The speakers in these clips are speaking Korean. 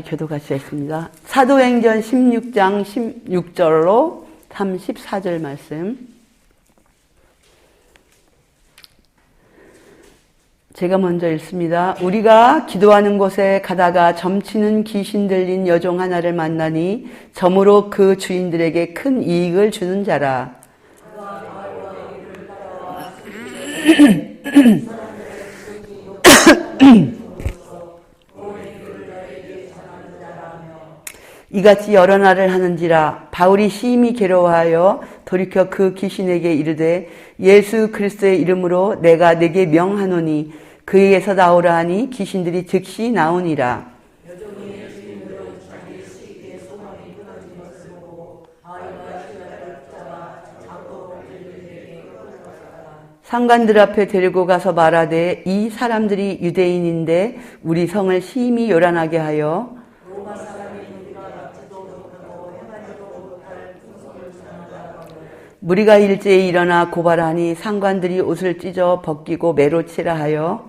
교독하시겠습니다. 사도행전 16장 16절로 34절 말씀. 제가 먼저 읽습니다. 우리가 기도하는 곳에 가다가 점치는 귀신 들린 여종 하나를 만나니 점으로 그 주인들에게 큰 이익을 주는 자라. 이같이 여러 날을 하는지라. 바울이 심히 괴로워하여 돌이켜 그 귀신에게 이르되 예수 그리스도의 이름으로 내가 네게 명하노니 그에게서 나오라 하니 귀신들이 즉시 나오니라. 상관들 앞에 데리고 가서 말하되 이 사람들이 유대인인데 우리 성을 심히 요란하게 하여 무리가 일제히 일어나 고발하니 상관들이 옷을 찢어 벗기고 매로 치라 하여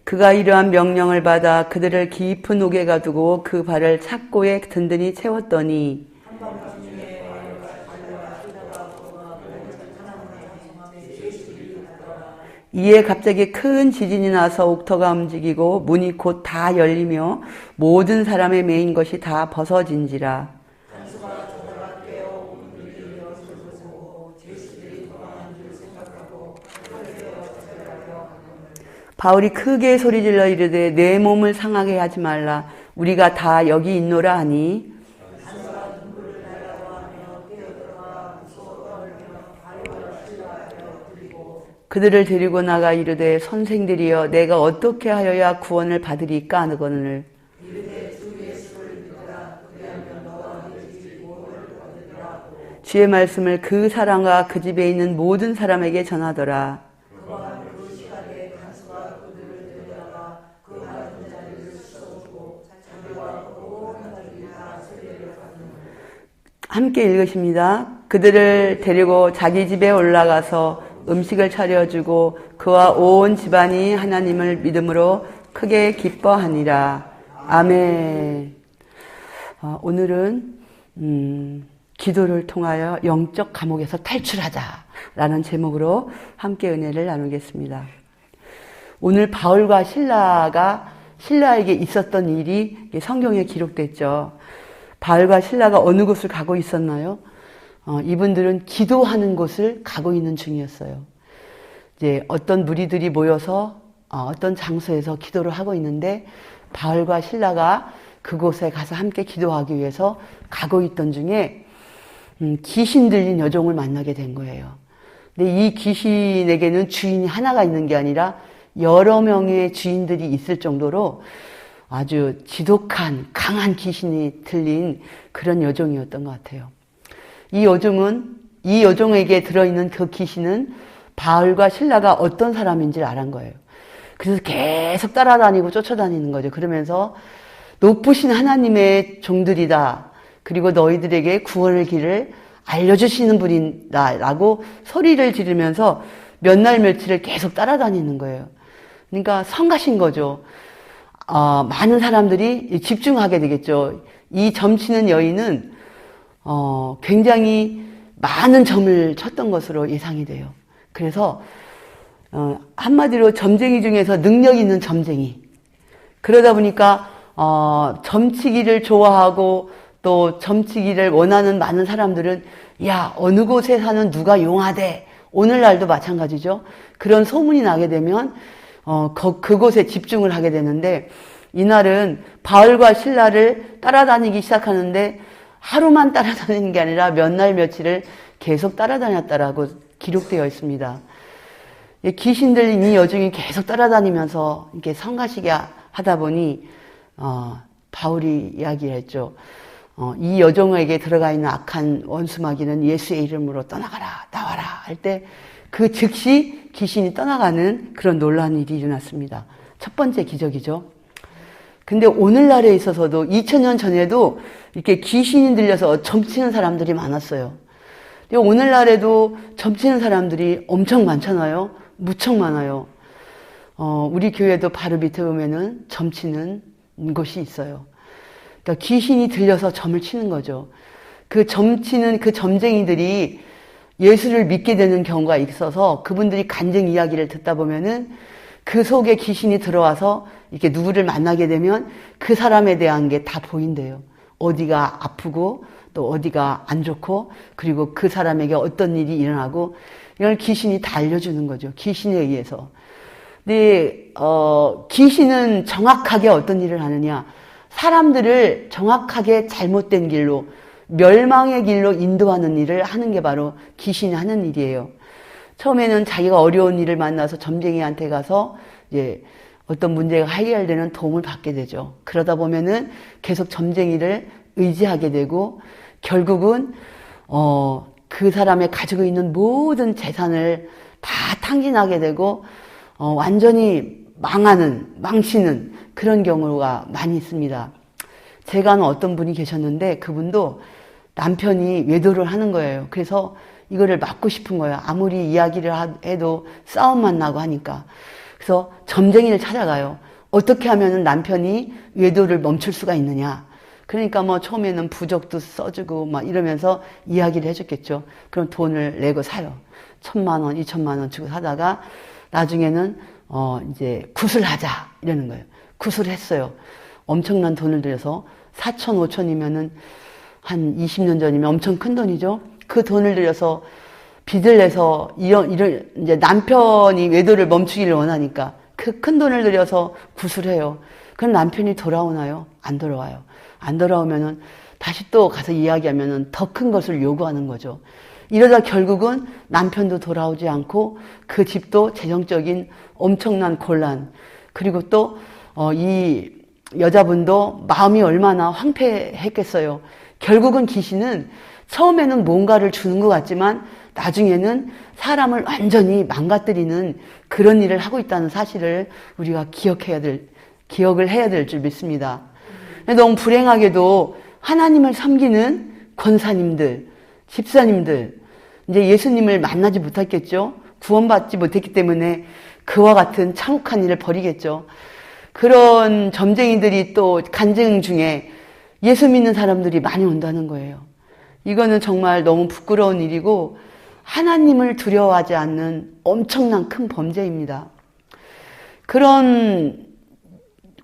그가 이러한 명령을 받아 그들을 깊은 옥에 가두고 그 발을 착고에 든든히 채웠더니 이에 갑자기 큰 지진이 나서 옥터가 움직이고 문이 곧 다 열리며 모든 사람의 매인 것이 다 벗어진지라. 바울이 크게 소리질러 이르되 내 몸을 상하게 하지 말라. 우리가 다 여기 있노라 하니 그들을 데리고 나가 이르되 선생들이여 내가 어떻게 하여야 구원을 받으리까 하거늘 주의 말씀을 그 사람과 그 집에 있는 모든 사람에게 전하더라. 함께 읽으십니다. 그들을 데리고 자기 집에 올라가서 음식을 차려주고 그와 온 집안이 하나님을 믿음으로 크게 기뻐하니라. 아멘. 오늘은 기도를 통하여 영적 감옥에서 탈출하자라는 제목으로 함께 은혜를 나누겠습니다. 오늘 바울과 신라에게 있었던 일이 성경에 기록됐죠. 바울과 신라가 어느 곳을 가고 있었나요? 이분들은 기도하는 곳을 가고 있는 중이었어요. 이제 어떤 무리들이 모여서 어떤 장소에서 기도를 하고 있는데 바울과 신라가 그곳에 가서 함께 기도하기 위해서 가고 있던 중에 귀신 들린 여종을 만나게 된 거예요. 근데 이 귀신에게는 주인이 하나가 있는 게 아니라 여러 명의 주인들이 있을 정도로 아주 지독한 강한 귀신이 들린 그런 여종이었던 것 같아요. 이 여종에게 들어있는 그 귀신은 바울과 신라가 어떤 사람인지를 알은 거예요. 그래서 계속 따라다니고 쫓아다니는 거죠. 그러면서 높으신 하나님의 종들이다. 그리고 너희들에게 구원의 길을 알려주시는 분이다. 라고 소리를 지르면서 몇 날 며칠을 계속 따라다니는 거예요. 그러니까 성가신 거죠. 많은 사람들이 집중하게 되겠죠. 이 점치는 여인은 굉장히 많은 점을 쳤던 것으로 예상이 돼요. 그래서 한마디로 점쟁이 중에서 능력 있는 점쟁이. 그러다 보니까 점치기를 좋아하고 또 점치기를 원하는 많은 사람들은 야, 어느 곳에 사는 누가 용하대. 오늘날도 마찬가지죠. 그런 소문이 나게 되면 그곳에 집중을 하게 되는데 이날은 바울과 신라를 따라다니기 시작하는데 하루만 따라다니는 게 아니라 몇 날 며칠을 계속 따라다녔다라고 기록되어 있습니다. 귀신 들린 이 여종이 계속 따라다니면서 이렇게 성가시게 하다 보니 바울이 이야기를 했죠. 이 여종에게 들어가 있는 악한 원수마귀는 예수의 이름으로 떠나가라, 나와라 할 때 그 즉시 귀신이 떠나가는 그런 놀라운 일이 일어났습니다. 첫 번째 기적이죠. 근데 오늘날에 있어서도 2000년 전에도 이렇게 귀신이 들려서 점치는 사람들이 많았어요. 근데 오늘날에도 점치는 사람들이 엄청 많잖아요. 무척 많아요. 우리 교회도 바로 밑에 보면은 점치는 곳이 있어요. 그러니까 귀신이 들려서 점을 치는 거죠. 그 점치는 그 점쟁이들이 예수를 믿게 되는 경우가 있어서 그분들이 간증 이야기를 듣다 보면은 그 속에 귀신이 들어와서 이렇게 누구를 만나게 되면 그 사람에 대한 게 다 보인대요. 어디가 아프고 또 어디가 안 좋고 그리고 그 사람에게 어떤 일이 일어나고 이걸 귀신이 다 알려주는 거죠. 귀신에 의해서. 근데 귀신은 정확하게 어떤 일을 하느냐. 사람들을 정확하게 잘못된 길로 멸망의 길로 인도하는 일을 하는 게 바로 귀신이 하는 일이에요. 처음에는 자기가 어려운 일을 만나서 점쟁이한테 가서 이제 어떤 문제가 해결되는 도움을 받게 되죠. 그러다 보면은 계속 점쟁이를 의지하게 되고 결국은 그 사람이 가지고 있는 모든 재산을 다 탕진하게 되고 완전히 망치는 그런 경우가 많이 있습니다. 제가 아는 어떤 분이 계셨는데 그분도 남편이 외도를 하는 거예요. 그래서 이거를 막고 싶은 거예요. 아무리 이야기를 해도 싸움만 나고 하니까. 그래서 점쟁이를 찾아가요. 어떻게 하면 남편이 외도를 멈출 수가 있느냐. 그러니까 뭐 처음에는 부적도 써주고 막 이러면서 이야기를 해줬겠죠. 그럼 돈을 내고 사요. 1,000만 원, 2,000만 원 주고 사다가 나중에는 이제 구슬하자 이러는 거예요. 구슬했어요. 엄청난 돈을 들여서 4천, 5천이면은 한 20년 전이면 엄청 큰 돈이죠. 그 돈을 들여서 빚을 내서 이런 이제 남편이 외도를 멈추기를 원하니까 그 큰 돈을 들여서 구슬해요. 그럼 남편이 돌아오나요? 안 돌아와요. 안 돌아오면은 다시 또 가서 이야기하면은 더 큰 것을 요구하는 거죠. 이러다 결국은 남편도 돌아오지 않고 그 집도 재정적인 엄청난 곤란, 그리고 또 이 여자분도 마음이 얼마나 황폐했겠어요. 결국은 귀신은 처음에는 뭔가를 주는 것 같지만 나중에는 사람을 완전히 망가뜨리는 그런 일을 하고 있다는 사실을 우리가 기억을 해야 될 줄 믿습니다. 너무 불행하게도 하나님을 섬기는 권사님들, 집사님들, 이제 예수님을 만나지 못했겠죠. 구원받지 못했기 때문에 그와 같은 참혹한 일을 벌이겠죠. 그런 점쟁이들이 또 간증 중에 예수 믿는 사람들이 많이 온다는 거예요. 이거는 정말 너무 부끄러운 일이고 하나님을 두려워하지 않는 엄청난 큰 범죄입니다. 그런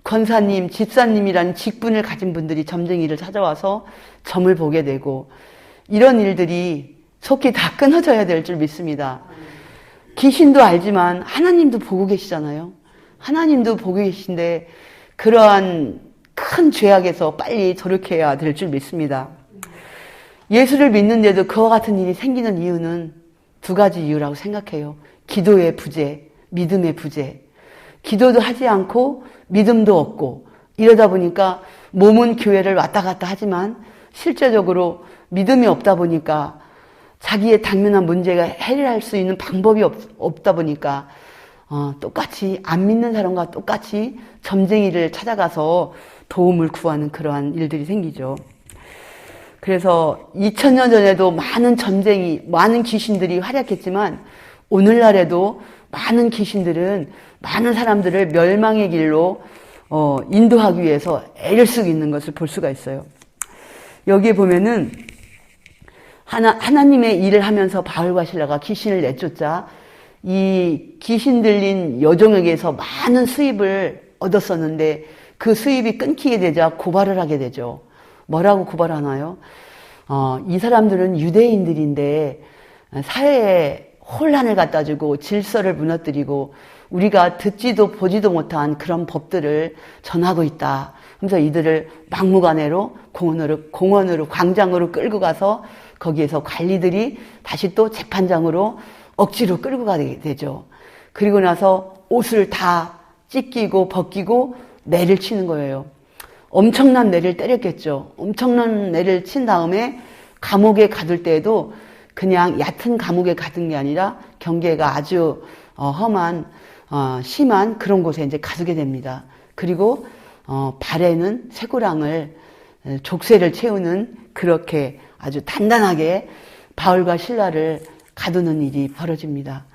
권사님, 집사님이라는 직분을 가진 분들이 점쟁이를 찾아와서 점을 보게 되고 이런 일들이 속히 다 끊어져야 될 줄 믿습니다. 귀신도 알지만 하나님도 보고 계시잖아요. 하나님도 보고 계신데 그러한 큰 죄악에서 빨리 돌이켜야 될 줄 믿습니다. 예수를 믿는데도 그와 같은 일이 생기는 이유는 두 가지 이유라고 생각해요. 기도의 부재, 믿음의 부재. 기도도 하지 않고 믿음도 없고 이러다 보니까 몸은 교회를 왔다 갔다 하지만 실제적으로 믿음이 없다 보니까 자기의 당면한 문제가 해결할 수 있는 방법이 없다 보니까 똑같이 안 믿는 사람과 똑같이 점쟁이를 찾아가서 도움을 구하는 그러한 일들이 생기죠. 그래서 2000년 전에도 많은 점쟁이, 많은 귀신들이 활약했지만 오늘날에도 많은 귀신들은 많은 사람들을 멸망의 길로 인도하기 위해서 애를 쓰고 있는 것을 볼 수가 있어요. 여기에 보면은 하나님의 일을 하면서 바울과 실라가 귀신을 내쫓자 이 귀신 들린 여종에게서 많은 수입을 얻었었는데 그 수입이 끊기게 되자 고발을 하게 되죠. 뭐라고 고발하나요? 이 사람들은 유대인들인데 사회에 혼란을 갖다 주고 질서를 무너뜨리고 우리가 듣지도 보지도 못한 그런 법들을 전하고 있다. 그래서 이들을 막무가내로 공원으로 광장으로 끌고 가서 거기에서 관리들이 다시 또 재판장으로 억지로 끌고 가게 되죠. 그리고 나서 옷을 다 찢기고 벗기고 매를 치는 거예요. 엄청난 매를 때렸겠죠. 엄청난 매를 친 다음에 감옥에 가둘 때에도 그냥 얕은 감옥에 가둔 게 아니라 경계가 아주 험한 심한 그런 곳에 이제 가두게 됩니다. 그리고 발에는 쇠고랑을 족쇄를 채우는 그렇게 아주 단단하게 바울과 실라를 가두는 일이 벌어집니다.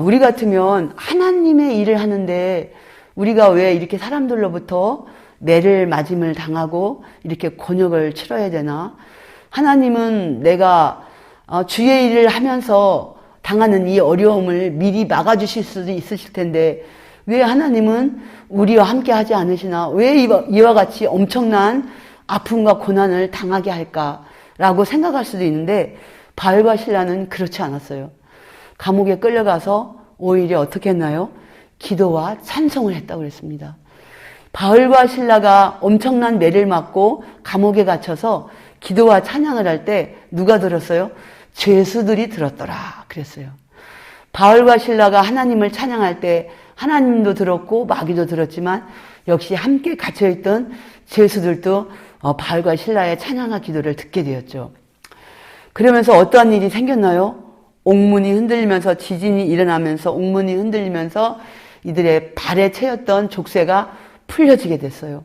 우리 같으면 하나님의 일을 하는데 우리가 왜 이렇게 사람들로부터 매를 맞음을 당하고 이렇게 곤욕을 치러야 되나? 하나님은 내가 주의 일을 하면서 당하는 이 어려움을 미리 막아주실 수도 있으실 텐데 왜 하나님은 우리와 함께 하지 않으시나? 왜 이와 같이 엄청난 아픔과 고난을 당하게 할까라고 생각할 수도 있는데 바울과 실라는 그렇지 않았어요. 감옥에 끌려가서 오히려 어떻게 했나요? 기도와 찬송을 했다고 그랬습니다. 바울과 실라가 엄청난 매를 맞고 감옥에 갇혀서 기도와 찬양을 할 때 누가 들었어요? 죄수들이 들었더라 그랬어요. 바울과 실라가 하나님을 찬양할 때 하나님도 들었고 마귀도 들었지만 역시 함께 갇혀있던 죄수들도 바울과 실라의 찬양과 기도를 듣게 되었죠. 그러면서 어떠한 일이 생겼나요? 옥문이 흔들리면서 지진이 일어나면서 옥문이 흔들리면서 이들의 발에 채였던 족쇄가 풀려지게 됐어요.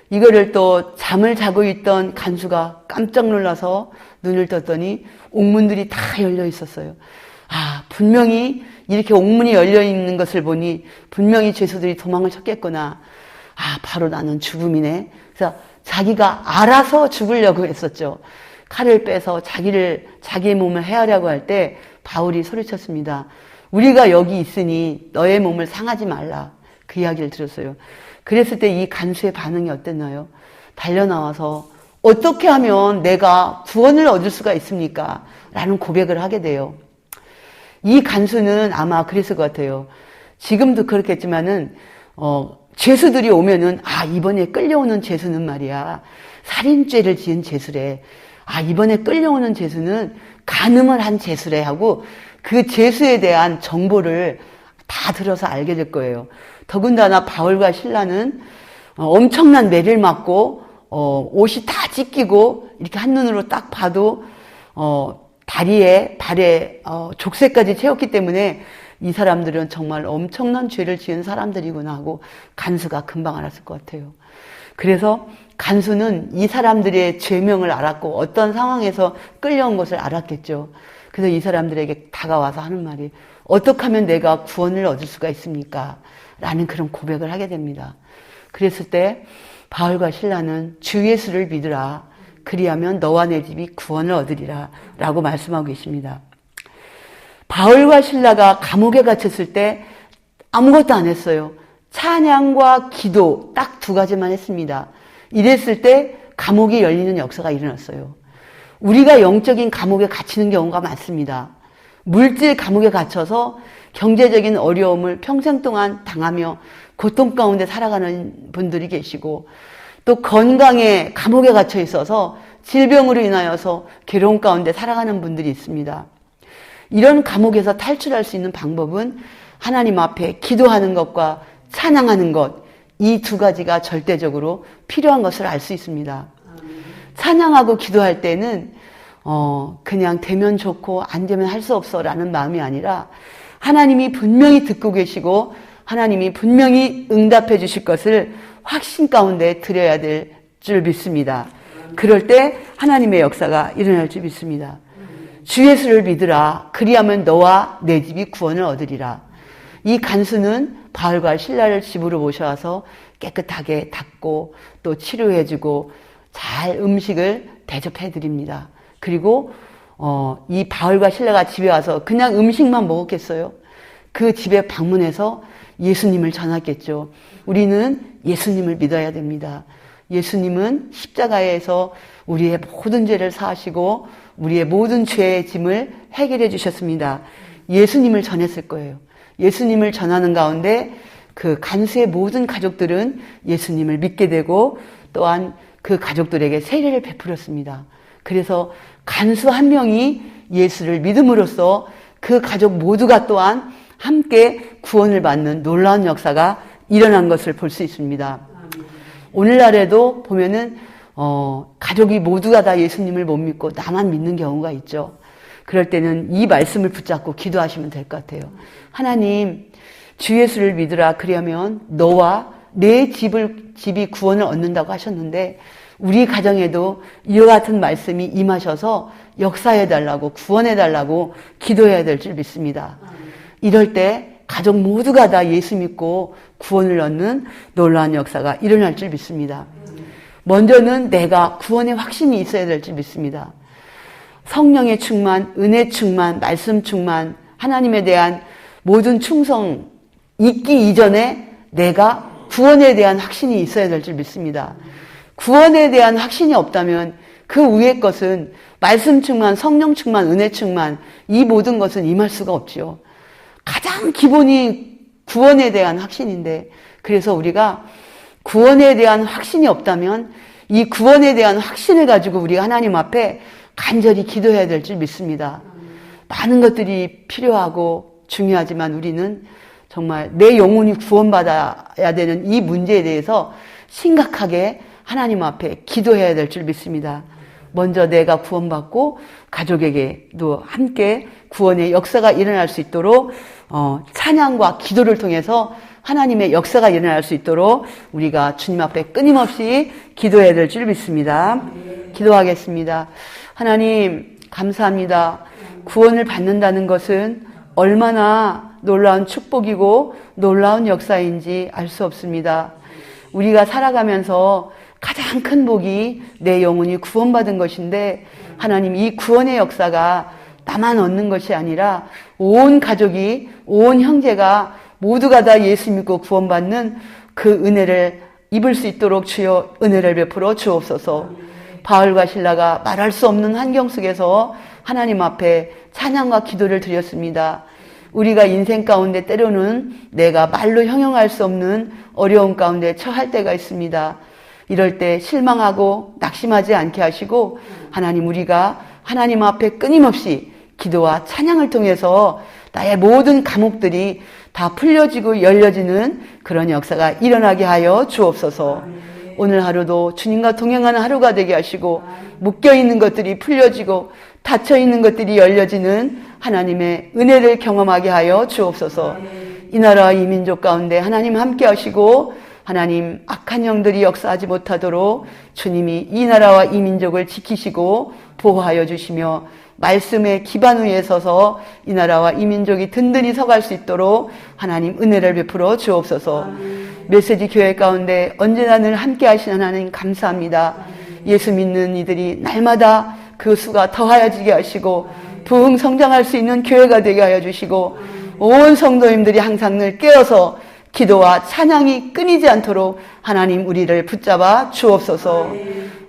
이거를 또 잠을 자고 있던 간수가 깜짝 놀라서 눈을 떴더니 옥문들이 다 열려 있었어요. 분명히 이렇게 옥문이 열려 있는 것을 보니 분명히 죄수들이 도망을 쳤겠구나. 바로 나는 죽음이네. 그래서 자기가 알아서 죽으려고 했었죠. 칼을 빼서 자기의 몸을 해하려고 할 때 바울이 소리쳤습니다. 우리가 여기 있으니 너의 몸을 상하지 말라. 그 이야기를 들었어요. 그랬을 때 이 간수의 반응이 어땠나요? 달려나와서 어떻게 하면 내가 구원을 얻을 수가 있습니까? 라는 고백을 하게 돼요. 이 간수는 아마 그랬을 것 같아요. 지금도 그렇겠지만은 죄수들이 오면은 이번에 끌려오는 죄수는 말이야 살인죄를 지은 죄수래. 이번에 끌려오는 죄수는 간음을 한 죄수래 하고 그 죄수에 대한 정보를 다 들어서 알게 될 거예요. 더군다나 바울과 실라는 엄청난 매를 맞고 옷이 다 찢기고 이렇게 한눈으로 딱 봐도 다리에 발에 족쇄까지 채웠기 때문에 이 사람들은 정말 엄청난 죄를 지은 사람들이구나 하고 간수가 금방 알았을 것 같아요. 그래서 간수는 이 사람들의 죄명을 알았고 어떤 상황에서 끌려온 것을 알았겠죠. 그래서 이 사람들에게 다가와서 하는 말이 어떻게 하면 내가 구원을 얻을 수가 있습니까? 라는 그런 고백을 하게 됩니다. 그랬을 때 바울과 실라는 주 예수를 믿으라. 그리하면 너와 내 집이 구원을 얻으리라 라고 말씀하고 계십니다. 바울과 실라가 감옥에 갇혔을 때 아무것도 안 했어요. 찬양과 기도 딱 두 가지만 했습니다. 이랬을 때 감옥이 열리는 역사가 일어났어요. 우리가 영적인 감옥에 갇히는 경우가 많습니다. 물질 감옥에 갇혀서 경제적인 어려움을 평생 동안 당하며 고통 가운데 살아가는 분들이 계시고 또 건강에 감옥에 갇혀 있어서 질병으로 인하여서 괴로움 가운데 살아가는 분들이 있습니다. 이런 감옥에서 탈출할 수 있는 방법은 하나님 앞에 기도하는 것과 찬양하는 것, 이 두 가지가 절대적으로 필요한 것을 알 수 있습니다. 찬양하고 기도할 때는 그냥 되면 좋고 안 되면 할 수 없어 라는 마음이 아니라 하나님이 분명히 듣고 계시고 하나님이 분명히 응답해 주실 것을 확신 가운데 드려야 될 줄 믿습니다. 그럴 때 하나님의 역사가 일어날 줄 믿습니다. 주 예수를 믿으라. 그리하면 너와 내 집이 구원을 얻으리라. 이 간수는 바울과 실라를 집으로 모셔와서 깨끗하게 닦고 또 치료해주고 잘 음식을 대접해드립니다. 그리고 이 바울과 실라가 집에 와서 그냥 음식만 먹었겠어요? 그 집에 방문해서 예수님을 전했겠죠. 우리는 예수님을 믿어야 됩니다. 예수님은 십자가에서 우리의 모든 죄를 사하시고 우리의 모든 죄의 짐을 해결해 주셨습니다. 예수님을 전했을 거예요. 예수님을 전하는 가운데 그 간수의 모든 가족들은 예수님을 믿게 되고 또한 그 가족들에게 세례를 베풀었습니다. 그래서 간수 한 명이 예수를 믿음으로써 그 가족 모두가 또한 함께 구원을 받는 놀라운 역사가 일어난 것을 볼 수 있습니다. 오늘날에도 보면은 가족이 모두가 다 예수님을 못 믿고 나만 믿는 경우가 있죠. 그럴 때는 이 말씀을 붙잡고 기도하시면 될 것 같아요. 하나님, 주 예수를 믿으라. 그러면 너와 내 집이 구원을 얻는다고 하셨는데 우리 가정에도 이와 같은 말씀이 임하셔서 역사해달라고 구원해달라고 기도해야 될 줄 믿습니다. 이럴 때 가족 모두가 다 예수 믿고 구원을 얻는 놀라운 역사가 일어날 줄 믿습니다. 먼저는 내가 구원의 확신이 있어야 될 줄 믿습니다. 성령의 충만, 은혜 충만, 말씀 충만, 하나님에 대한 모든 충성 있기 이전에 내가 구원에 대한 확신이 있어야 될 줄 믿습니다. 구원에 대한 확신이 없다면 그 위의 것은 말씀 충만, 성령 충만, 은혜 충만 이 모든 것은 임할 수가 없지요. 가장 기본이 구원에 대한 확신인데 그래서 우리가 구원에 대한 확신이 없다면 이 구원에 대한 확신을 가지고 우리가 하나님 앞에 간절히 기도해야 될 줄 믿습니다. 많은 것들이 필요하고 중요하지만 우리는 정말 내 영혼이 구원받아야 되는 이 문제에 대해서 심각하게 하나님 앞에 기도해야 될 줄 믿습니다. 먼저 내가 구원받고 가족에게도 함께 구원의 역사가 일어날 수 있도록 찬양과 기도를 통해서 하나님의 역사가 일어날 수 있도록 우리가 주님 앞에 끊임없이 기도해야 될 줄 믿습니다. 기도하겠습니다. 하나님 감사합니다. 구원을 받는다는 것은 얼마나 놀라운 축복이고 놀라운 역사인지 알 수 없습니다. 우리가 살아가면서 가장 큰 복이 내 영혼이 구원받은 것인데 하나님 이 구원의 역사가 나만 얻는 것이 아니라 온 가족이 온 형제가 모두가 다 예수 믿고 구원받는 그 은혜를 입을 수 있도록 주여 은혜를 베풀어 주옵소서. 바울과 실라가 말할 수 없는 환경 속에서 하나님 앞에 찬양과 기도를 드렸습니다. 우리가 인생 가운데 때로는 내가 말로 형용할 수 없는 어려움 가운데 처할 때가 있습니다. 이럴 때 실망하고 낙심하지 않게 하시고 하나님 우리가 하나님 앞에 끊임없이 기도와 찬양을 통해서 나의 모든 감옥들이 다 풀려지고 열려지는 그런 역사가 일어나게 하여 주옵소서. 오늘 하루도 주님과 동행하는 하루가 되게 하시고 묶여있는 것들이 풀려지고 닫혀있는 것들이 열려지는 하나님의 은혜를 경험하게 하여 주옵소서. 이 나라와 이 민족 가운데 하나님 함께 하시고 하나님 악한 영들이 역사하지 못하도록 주님이 이 나라와 이 민족을 지키시고 보호하여 주시며 말씀의 기반 위에 서서 이 나라와 이 민족이 든든히 서갈 수 있도록 하나님 은혜를 베풀어 주옵소서. 메시지 교회 가운데 언제나 늘 함께 하신 하나님 감사합니다. 예수 믿는 이들이 날마다 그 수가 더하여지게 하시고 부흥 성장할 수 있는 교회가 되게 하여 주시고 온 성도님들이 항상 늘 깨어서 기도와 찬양이 끊이지 않도록 하나님 우리를 붙잡아 주옵소서.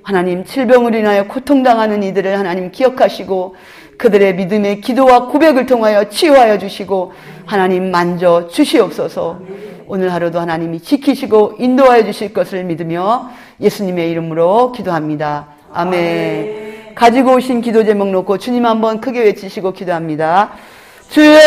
하나님 질병으로 인하여 고통당하는 이들을 하나님 기억하시고 그들의 믿음의 기도와 고백을 통하여 치유하여 주시고 하나님 만져 주시옵소서. 오늘 하루도 하나님이 지키시고 인도하여 주실 것을 믿으며 예수님의 이름으로 기도합니다. 아멘. 가지고 오신 기도 제목 놓고 주님 한번 크게 외치시고 기도합니다. 주여